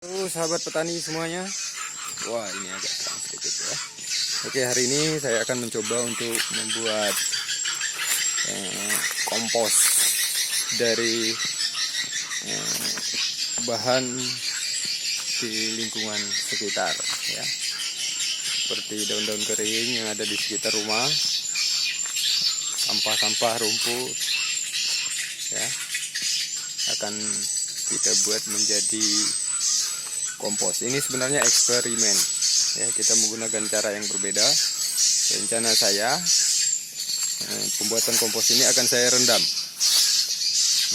Sahabat petani semuanya. Wah, ini agak terang sedikit ya. Oke, hari ini saya akan mencoba untuk membuat kompos dari bahan di lingkungan sekitar ya. Seperti daun-daun kering yang ada di sekitar rumah, sampah-sampah rumput ya, akan kita buat menjadi kompos. Ini sebenarnya eksperimen ya, kita menggunakan cara yang berbeda. Rencana saya pembuatan kompos ini akan saya rendam.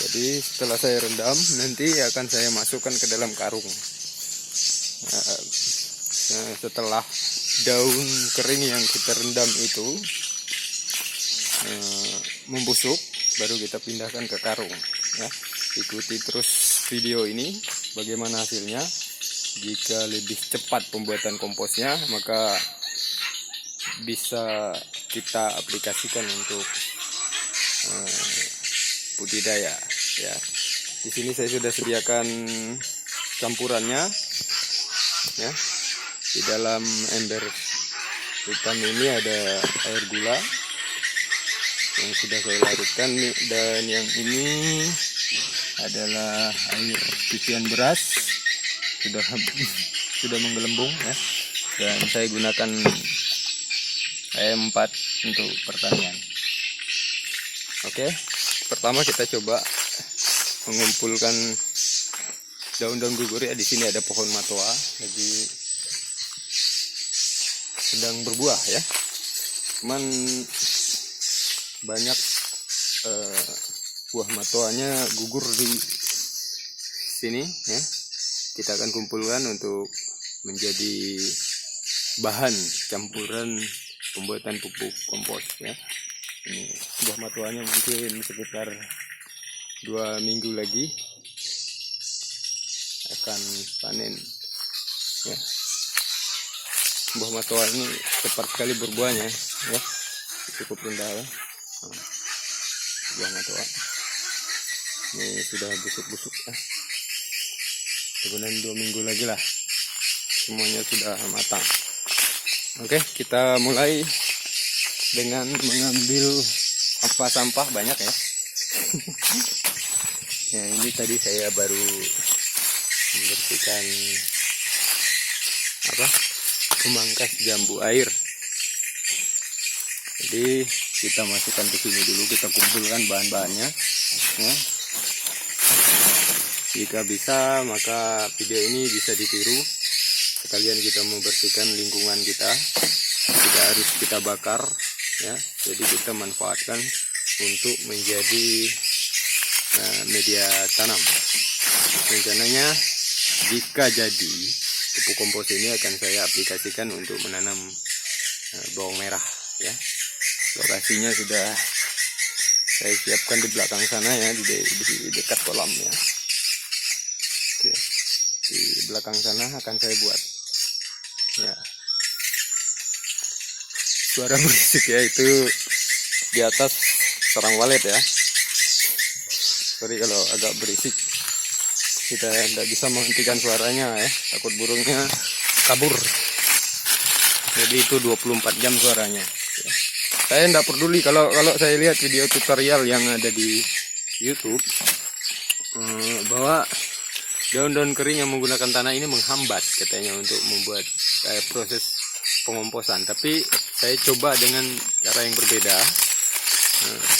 Jadi setelah saya rendam, nanti akan saya masukkan ke dalam karung. Setelah daun kering yang kita rendam itu membusuk, baru kita pindahkan ke karung ya. Ikuti terus video ini bagaimana hasilnya. Jika lebih cepat pembuatan komposnya, maka bisa kita aplikasikan untuk budidaya ya. Di sini saya sudah sediakan campurannya ya. Di dalam ember hitam ini ada air gula yang sudah saya larutkan, dan yang ini adalah air cucian beras, sudah menggelembung ya, dan saya gunakan AM4 untuk pertanian. Oke, pertama kita coba mengumpulkan daun-daun gugur ya. Di sini ada pohon matoa lagi sedang berbuah ya, cuman banyak buah matoanya gugur di sini ya. Kita akan kumpulkan untuk menjadi bahan campuran pembuatan pupuk kompos ya. Ini buah matoanya mungkin sekitar 2 minggu lagi akan panen ya. Buah matoa ini cepat sekali berbuahnya ya, cukup indah ya. Buah matoa ini sudah busuk-busuk ya. Kemudian 2 minggu lagi lah semuanya sudah matang. Oke, kita mulai dengan mengambil sampah-sampah banyak ya. Ya, ini tadi saya baru membersihkan memangkas jambu air. Jadi kita masukkan ke sini dulu, kita kumpulkan bahan-bahannya ya. Jika bisa, maka video ini bisa ditiru. Sekalian kita membersihkan lingkungan kita, tidak harus kita bakar ya. Jadi kita manfaatkan untuk menjadi media tanam. Rencananya jika jadi, pupuk kompos ini akan saya aplikasikan untuk menanam bawang merah ya. Lokasinya sudah saya siapkan di belakang sana ya, di dekat kolam ya. Oke, di belakang sana akan saya buat ya. Suara berisik ya, itu di atas sarang walet ya. Sorry kalau agak berisik, kita tidak bisa menghentikan suaranya ya, takut burungnya kabur. Jadi itu 24 jam suaranya ya. Saya tidak peduli kalau saya lihat video tutorial yang ada di YouTube bahwa daun-daun kering yang menggunakan tanah ini menghambat katanya untuk membuat proses pengomposan. Tapi saya coba dengan cara yang berbeda.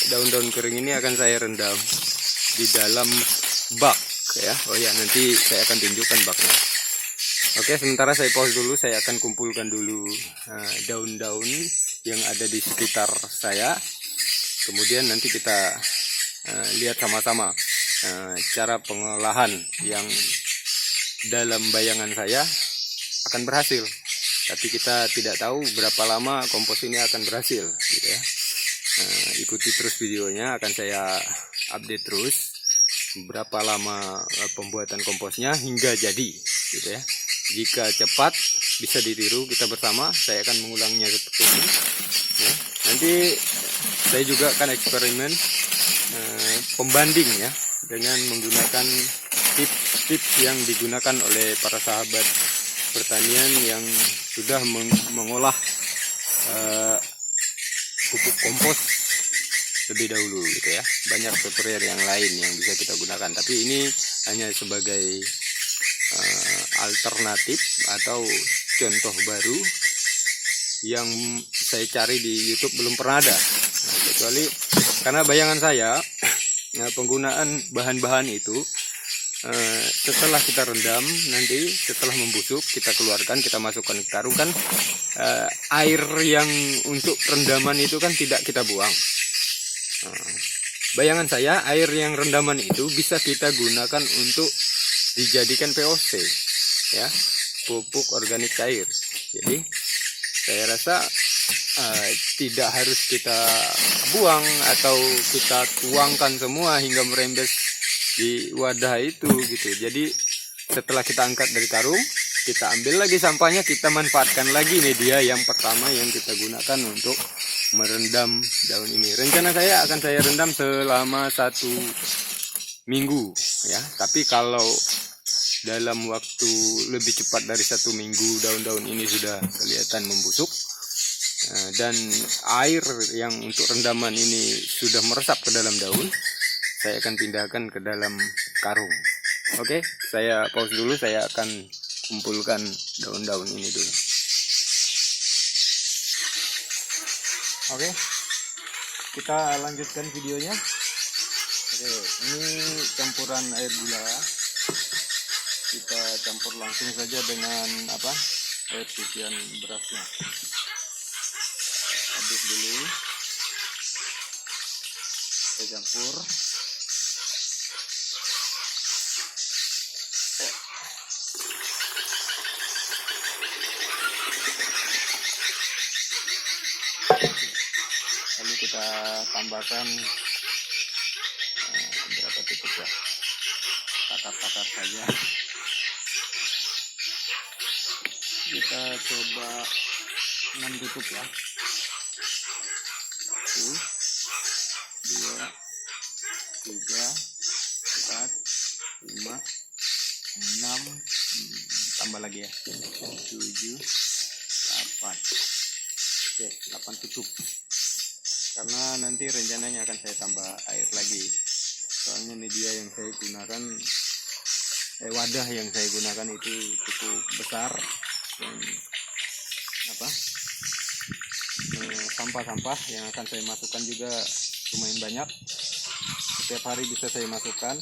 Daun-daun kering ini akan saya rendam di dalam bak ya. Oh ya, nanti saya akan tunjukkan baknya. Oke, sementara saya pause dulu. Saya akan kumpulkan dulu daun-daun yang ada di sekitar saya. Kemudian nanti kita lihat sama-sama cara pengolahan yang dalam bayangan saya akan berhasil. Tapi kita tidak tahu berapa lama kompos ini akan berhasil gitu ya. Ikuti terus videonya, akan saya update terus berapa lama pembuatan komposnya hingga jadi gitu ya. Jika cepat bisa ditiru kita bersama, saya akan mengulangnya seperti ini ya. Nanti saya juga akan eksperimen pembanding ya, dengan menggunakan tips tips yang digunakan oleh para sahabat pertanian yang sudah mengolah pupuk kompos lebih dahulu gitu ya. Banyak tutorial yang lain yang bisa kita gunakan, tapi ini hanya sebagai alternatif atau contoh baru yang saya cari di YouTube, belum pernah ada. Nah, kecuali karena bayangan saya penggunaan bahan-bahan itu setelah kita rendam, nanti setelah membusuk kita keluarkan, kita masukkan ke karung kan, air yang untuk rendaman itu kan tidak kita buang. Bayangan saya air yang rendaman itu bisa kita gunakan untuk dijadikan POC ya, pupuk organik cair. Jadi saya rasa tidak harus kita buang atau kita tuangkan semua hingga merembes di wadah itu gitu. Jadi setelah kita angkat dari karung, kita ambil lagi sampahnya, kita manfaatkan lagi media yang pertama yang kita gunakan untuk merendam daun ini. Rencana saya akan saya rendam selama 1 minggu ya. Tapi kalau dalam waktu lebih cepat dari 1 minggu daun-daun ini sudah kelihatan membusuk dan air yang untuk rendaman ini sudah meresap ke dalam daun, saya akan pindahkan ke dalam karung. Oke, saya pause dulu, saya akan kumpulkan daun-daun ini dulu. Oke, kita lanjutkan videonya. Oke, ini campuran air gula. Kita campur langsung saja dengan air cucian berasnya. Aduk dulu, kita campur. Lalu kita tambahkan berapa titik ya, takar-takar saja. Kita coba 6 tutup ya. 1, 2, 3, 4, 5, 6, tambah lagi ya, 7, 8. Oke, 8 tutup. Karena nanti rencananya akan saya tambah air lagi. Soalnya media yang saya gunakan, wadah yang saya gunakan itu cukup besar dan sampah-sampah yang akan saya masukkan juga lumayan banyak. Setiap hari bisa saya masukkan.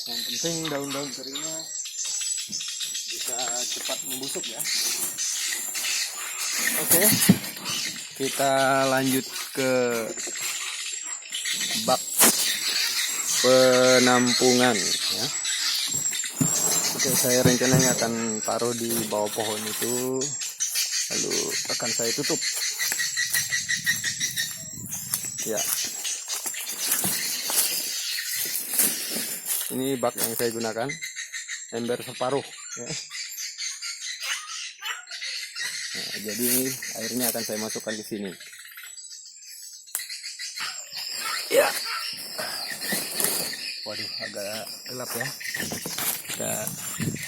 Yang penting daun-daun keringnya bisa cepat membusuk ya. Oke, kita lanjut ke bak penampungan ya. Oke, saya rencananya akan taruh di bawah pohon itu, lalu akan saya tutup ya. Ini bak yang saya gunakan, ember separuh ya. Nah, jadi airnya akan saya masukkan di sini ya. Waduh, agak gelap ya. Kita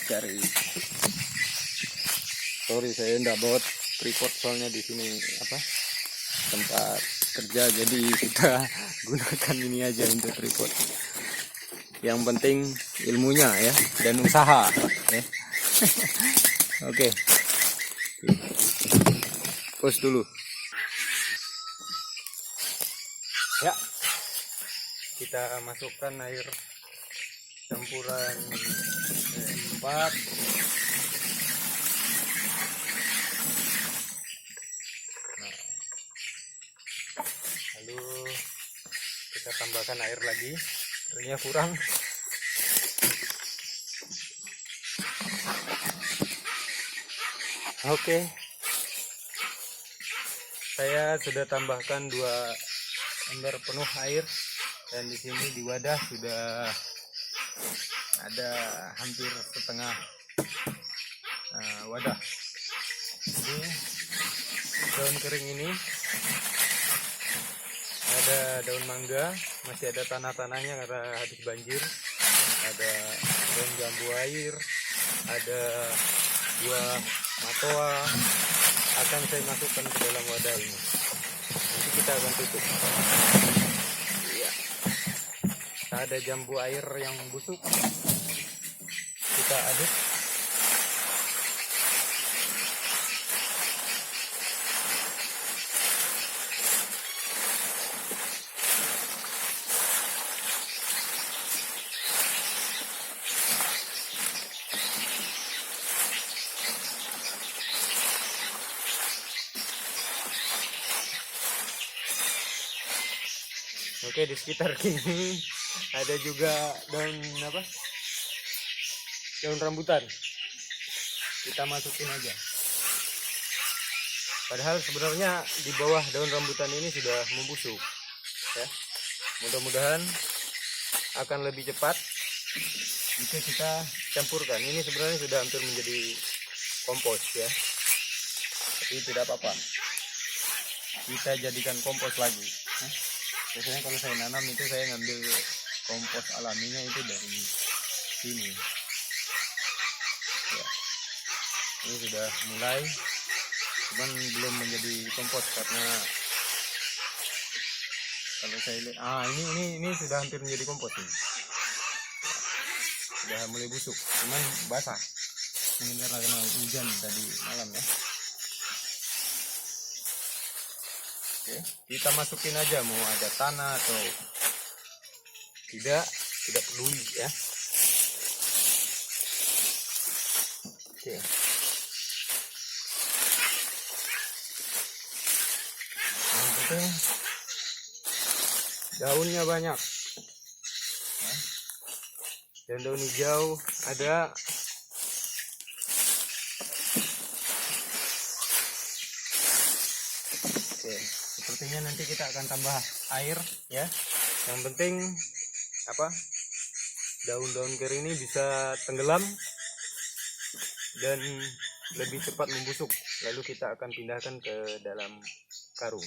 cari. Sorry, saya enggak bawa tripod soalnya di sini tempat kerja, jadi kita gunakan ini aja untuk tripod. Yang penting ilmunya ya dan usaha ya. Oke. Pause dulu ya. Kita masukkan air campuran 4. Lalu kita tambahkan air lagi, airnya kurang. Oke, saya sudah tambahkan 2 ember penuh air, dan di sini di wadah sudah ada hampir setengah wadah. Ini daun kering ini ada daun mangga, masih ada tanah-tanahnya karena habis banjir. ada daun jambu air, ada buah matoa, akan saya masukkan ke dalam wadah ini. Nanti kita akan tutup. Iya. Ada jambu air yang busuk, kita aduk. Oke, di sekitar sini ada juga daun apa? Daun rambutan. Kita masukin aja. Padahal sebenarnya di bawah daun rambutan ini sudah membusuk. Ya. Mudah-mudahan akan lebih cepat jika kita campurkan. Ini sebenarnya sudah hampir menjadi kompos ya. Tapi tidak apa-apa. Kita jadikan kompos lagi. Ya. Biasanya kalau saya nanam itu saya ngambil kompos alaminya itu dari sini ya. Ini sudah mulai, cuman belum menjadi kompos karena kalau saya lihat ini sudah hampir menjadi kompos ini. Sudah mulai busuk, cuman basah ini karena hujan tadi malam ya. Oke, kita masukin aja mau ada tanah atau tidak peduli ya. Oke. Yang penting daunnya banyak. Ya. Dan daun hijau ada. Oke. Sepertinya nanti kita akan tambah air ya. Yang penting apa? Daun-daun kering ini bisa tenggelam dan lebih cepat membusuk. Lalu kita akan pindahkan ke dalam karung.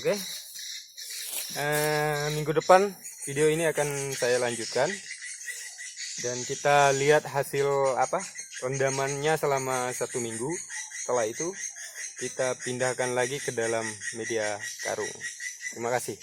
Oke. Minggu depan video ini akan saya lanjutkan dan kita lihat hasil apa rendamannya selama 1 minggu. Setelah itu kita pindahkan lagi ke dalam media karung. Terima kasih.